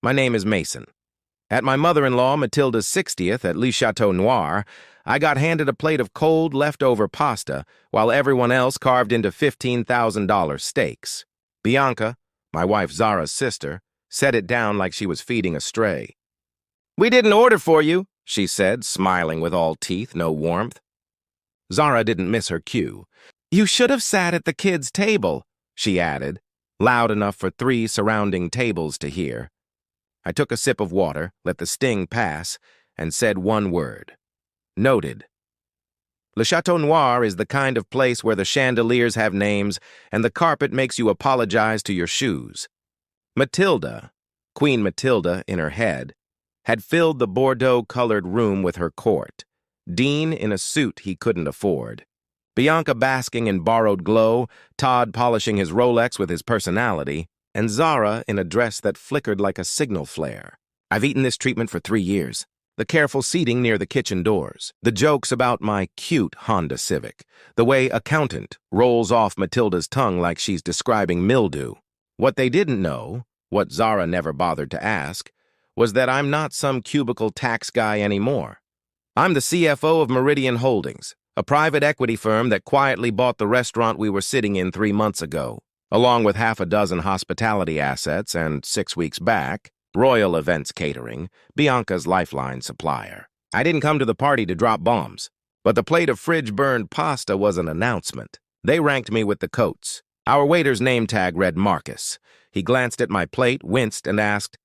My name is Mason. At my mother-in-law Matilda's 60th at Le Chateau Noir, I got handed a plate of cold, leftover pasta, while everyone else carved into $15,000 steaks. Bianca, my wife Zara's sister, set it down like she was feeding a stray. "We didn't order for you," she said, smiling with all teeth, no warmth. Zara didn't miss her cue. "You should have sat at the kids' table," she added, loud enough for 3 surrounding tables to hear. I took a sip of water, let the sting pass, and said one word. Noted. Le Chateau Noir is the kind of place where the chandeliers have names and the carpet makes you apologize to your shoes. Matilda, Queen Matilda in her head, had filled the Bordeaux-colored room with her court. Dean in a suit he couldn't afford. Bianca basking in borrowed glow, Todd polishing his Rolex with his personality, and Zara in a dress that flickered like a signal flare. I've eaten this treatment for 3 years. The careful seating near the kitchen doors, the jokes about my cute Honda Civic, the way accountant rolls off Matilda's tongue like she's describing mildew. What they didn't know, what Zara never bothered to ask, was that I'm not some cubicle tax guy anymore. I'm the CFO of Meridian Holdings, a private equity firm that quietly bought the restaurant we were sitting in 3 months ago, along with 6 hospitality assets and 6 weeks back, Royal Events Catering, Bianca's lifeline supplier. I didn't come to the party to drop bombs, but the plate of fridge-burned pasta was an announcement. They ranked me with the coats. Our waiter's name tag read Marcus. He glanced at my plate, winced, and asked,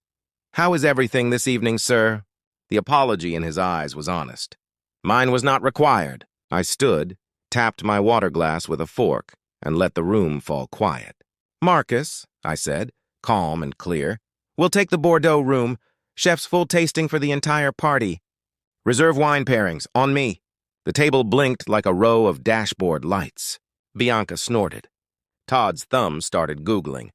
"How is everything this evening, sir?" The apology in his eyes was honest. Mine was not required. I stood, tapped my water glass with a fork, and let the room fall quiet. "Marcus," I said, calm and clear, "we'll take the Bordeaux room. Chef's full tasting for the entire party. Reserve wine pairings, on me." The table blinked like a row of dashboard lights. Bianca snorted. Todd's thumb started googling.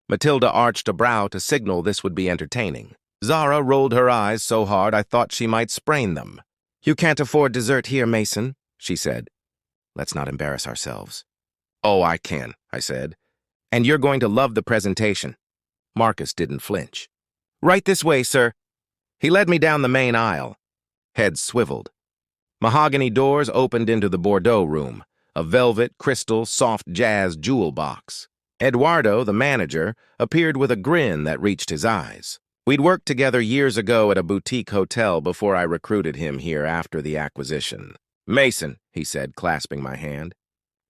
Matilda arched a brow to signal this would be entertaining. Zara rolled her eyes so hard I thought she might sprain them. "You can't afford dessert here, Mason," she said. "Let's not embarrass ourselves." "Oh, I can," I said. "And you're going to love the presentation." Marcus didn't flinch. "Right this way, sir." He led me down the main aisle. Head swiveled. Mahogany doors opened into the Bordeaux room, a velvet, crystal, soft jazz jewel box. Eduardo, the manager, appeared with a grin that reached his eyes. We'd worked together years ago at a boutique hotel before I recruited him here after the acquisition. "Mason," he said, clasping my hand.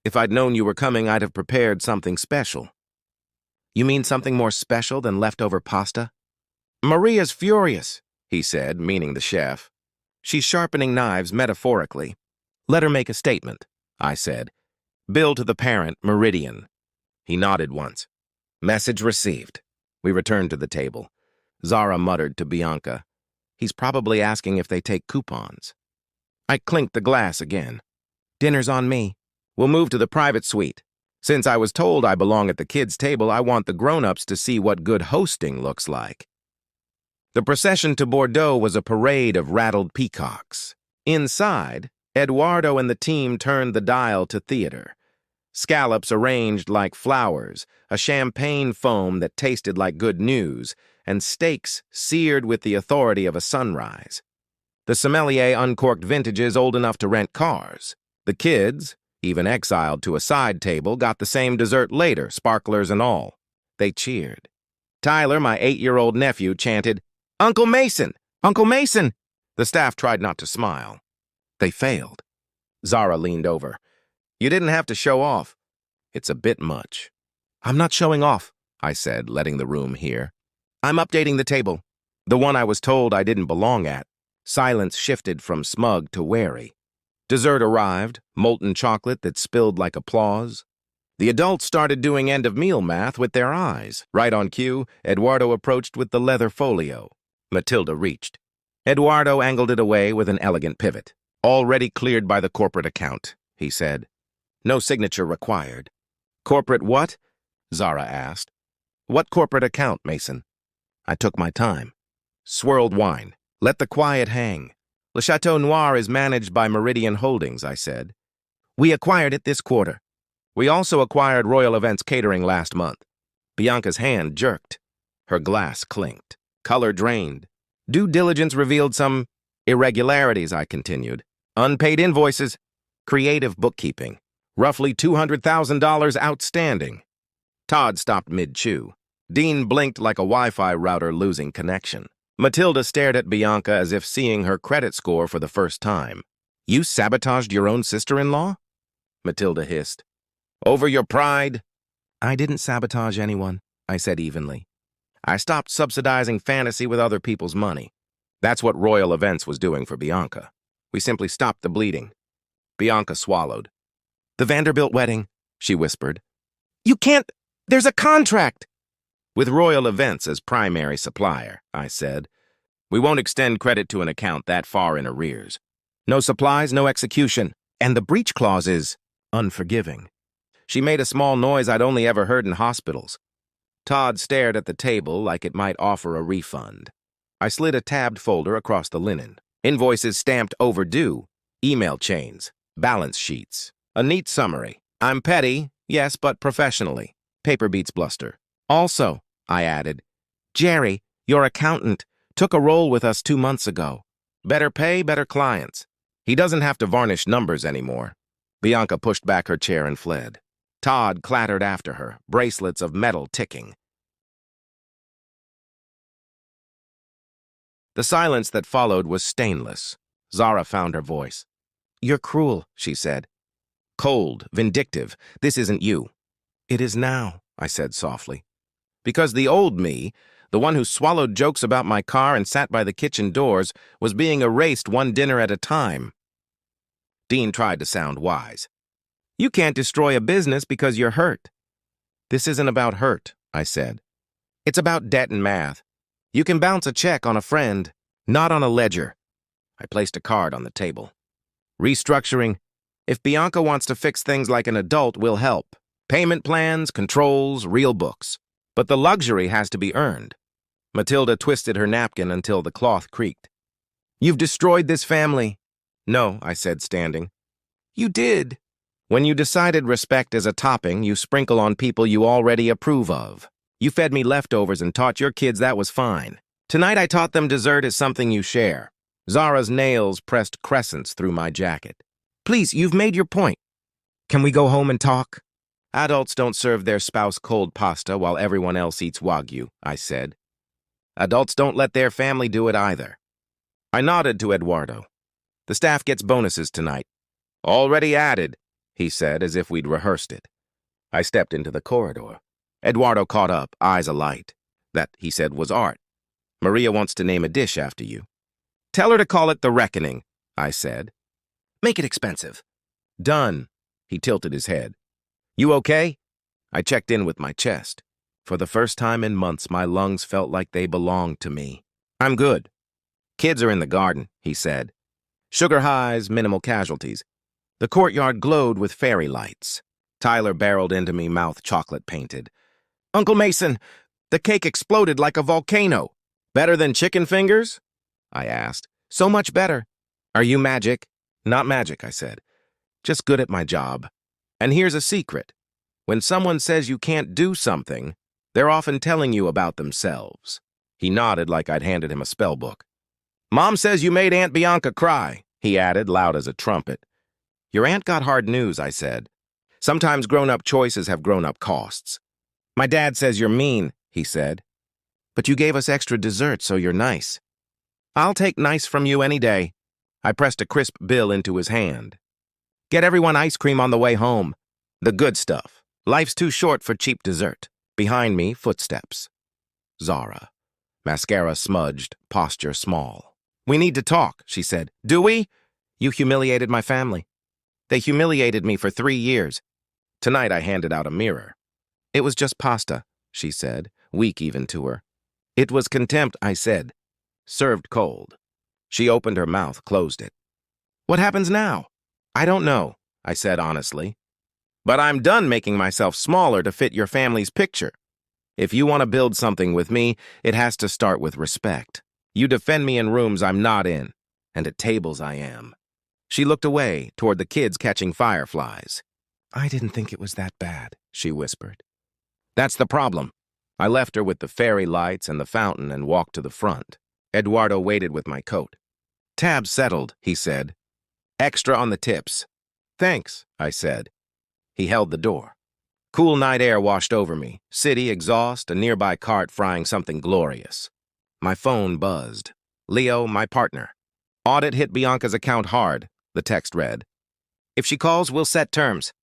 "If I'd known you were coming, I'd have prepared something special." "You mean something more special than leftover pasta?" "Maria's furious," he said, meaning the chef. "She's sharpening knives metaphorically." "Let her make a statement," I said. "Bill to the parent, Meridian." He nodded once. Message received. We returned to the table. Zara muttered to Bianca, "He's probably asking if they take coupons." I clinked the glass again. "Dinner's on me. We'll move to the private suite. Since I was told I belong at the kids' table, I want the grown-ups to see what good hosting looks like." The procession to Bordeaux was a parade of rattled peacocks. Inside, Eduardo and the team turned the dial to theater. Scallops arranged like flowers, a champagne foam that tasted like good news, and steaks seared with the authority of a sunrise. The sommelier uncorked vintages old enough to rent cars. The kids, even exiled to a side table, got the same dessert later, sparklers and all. They cheered. Tyler, my 8-year-old nephew, chanted, "Uncle Mason! Uncle Mason!" The staff tried not to smile. They failed. Zara leaned over. "You didn't have to show off. It's a bit much." "I'm not showing off," I said, letting the room hear. "I'm updating the table. The one I was told I didn't belong at." Silence shifted from smug to wary. Dessert arrived, molten chocolate that spilled like applause. The adults started doing end-of-meal math with their eyes. Right on cue, Eduardo approached with the leather folio. Matilda reached. Eduardo angled it away with an elegant pivot. "Already cleared by the corporate account," he said. "No signature required." "Corporate what?" Zara asked. "What corporate account, Mason?" I took my time. "Swirled wine. Let the quiet hang. Le Chateau Noir is managed by Meridian Holdings," I said. "We acquired it this quarter. We also acquired Royal Events Catering last month." Bianca's hand jerked. Her glass clinked. Color drained. Due diligence revealed some irregularities, I continued. Unpaid invoices. Creative bookkeeping. Roughly $200,000 outstanding. Todd stopped mid-chew. Dean blinked like a Wi-Fi router losing connection. Matilda stared at Bianca as if seeing her credit score for the first time. You sabotaged your own sister-in-law? Matilda hissed. Over your pride? I didn't sabotage anyone, I said evenly. I stopped subsidizing fantasy with other people's money. That's what Royal Events was doing for Bianca. We simply stopped the bleeding. Bianca swallowed. The Vanderbilt wedding, she whispered. You can't. There's a contract. With Royal Events as primary supplier, I said. We won't extend credit to an account that far in arrears. No supplies, no execution. And the breach clause is unforgiving. She made a small noise I'd only ever heard in hospitals. Todd stared at the table like it might offer a refund. I slid a tabbed folder across the linen. Invoices stamped overdue, email chains, balance sheets. A neat summary. I'm petty, yes, but professionally. Paper beats bluster. Also, I added, Jerry, your accountant, took a role with us 2 months ago. Better pay, better clients. He doesn't have to varnish numbers anymore. Bianca pushed back her chair and fled. Todd clattered after her, bracelets of metal ticking. The silence that followed was stainless. Zara found her voice. You're cruel, she said. Cold, vindictive. This isn't you. It is now, I said softly. Because the old me, the one who swallowed jokes about my car and sat by the kitchen doors, was being erased one dinner at a time. Dean tried to sound wise. You can't destroy a business because you're hurt. This isn't about hurt, I said. It's about debt and math. You can bounce a check on a friend, not on a ledger. I placed a card on the table. Restructuring. If Bianca wants to fix things like an adult, we'll help. Payment plans, controls, real books. But the luxury has to be earned. Matilda twisted her napkin until the cloth creaked. You've destroyed this family. No, I said, standing. You did. When you decided respect is a topping you sprinkle on people you already approve of. You fed me leftovers and taught your kids that was fine. Tonight I taught them dessert is something you share. Zara's nails pressed crescents through my jacket. Please, you've made your point. Can we go home and talk? Adults don't serve their spouse cold pasta while everyone else eats Wagyu, I said. Adults don't let their family do it either. I nodded to Eduardo. The staff gets bonuses tonight. Already added, he said as if we'd rehearsed it. I stepped into the corridor. Eduardo caught up, eyes alight. That, he said, was art. Maria wants to name a dish after you. Tell her to call it The Reckoning, I said. Make it expensive. Done. He tilted his head. You okay? I checked in with my chest. For the first time in months, my lungs felt like they belonged to me. I'm good. Kids are in the garden, he said. Sugar highs, minimal casualties. The courtyard glowed with fairy lights. Tyler barreled into me, mouth chocolate painted. Uncle Mason, the cake exploded like a volcano. Better than chicken fingers? I asked. So much better. Are you magic? Not magic, I said. Just good at my job. And here's a secret. When someone says you can't do something, they're often telling you about themselves. He nodded like I'd handed him a spell book. Mom says you made Aunt Bianca cry, he added, loud as a trumpet. Your aunt got hard news, I said. Sometimes grown-up choices have grown-up costs. My dad says you're mean, he said. But you gave us extra dessert, so you're nice. I'll take nice from you any day. I pressed a crisp bill into his hand. Get everyone ice cream on the way home. The good stuff. Life's too short for cheap dessert. Behind me, footsteps. Zara. Mascara smudged, posture small. We need to talk, she said. Do we? You humiliated my family. They humiliated me for 3 years. Tonight I handed out a mirror. It was just pasta, she said, weak even to her. It was contempt, I said. Served cold. She opened her mouth, closed it. What happens now? I don't know, I said honestly. But I'm done making myself smaller to fit your family's picture. If you want to build something with me, it has to start with respect. You defend me in rooms I'm not in, and at tables I am. She looked away, toward the kids catching fireflies. I didn't think it was that bad, she whispered. That's the problem. I left her with the fairy lights and the fountain and walked to the front. Eduardo waited with my coat. "Tab settled," he said. "Extra on the tips." "Thanks," I said. He held the door. Cool night air washed over me, city, exhaust, a nearby cart frying something glorious. My phone buzzed. Leo, my partner. "Audit hit Bianca's account hard," the text read. "If she calls, we'll set terms."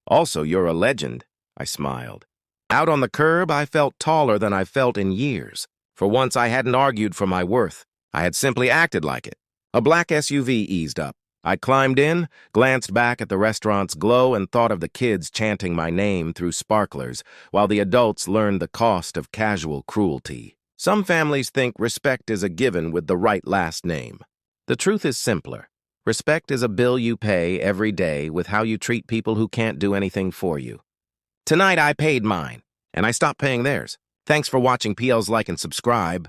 "Also, you're a legend," I smiled. Out on the curb, I felt taller than I felt in years. For once, I hadn't argued for my worth. I had simply acted like it. A black SUV eased up. I climbed in, glanced back at the restaurant's glow, and thought of the kids chanting my name through sparklers, while the adults learned the cost of casual cruelty. Some families think respect is a given with the right last name. The truth is simpler. Respect is a bill you pay every day with how you treat people who can't do anything for you. Tonight I paid mine, and I stopped paying theirs. Thanks for watching PL's Like and subscribe.